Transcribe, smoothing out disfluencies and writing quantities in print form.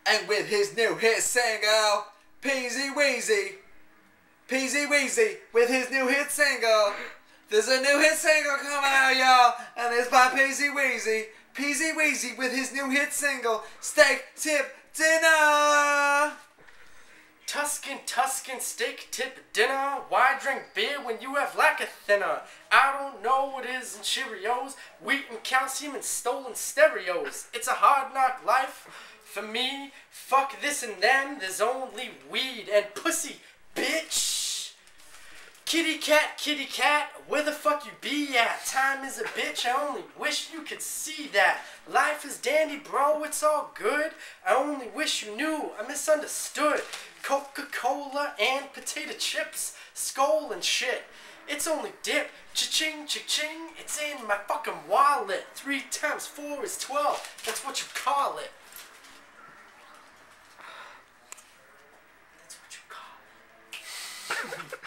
And with his new hit single, Peasy Weezy. Peasy Weezy with his new hit single. There's a new hit single coming out, y'all, and it's by Peasy Weezy. Peasy Weezy with his new hit single, Steak Tip Dinner. Tuscan steak tip dinner. Why drink beer when you have lack of thinner? I don't know what is in Cheerios, wheat and calcium and stolen stereos. It's a hard knock life for me. Fuck this and them. There's only weed and pussy, bitch. Kitty cat, where the fuck you be at? Time is a bitch, I only wish you could see that. Life is dandy, bro, it's all good. I only wish you knew, I misunderstood. Coca-Cola and potato chips, skull and shit. It's only dip, cha-ching, cha-ching, it's in my fucking wallet. 3 times 4 is 12, that's what you call it. That's what you call it.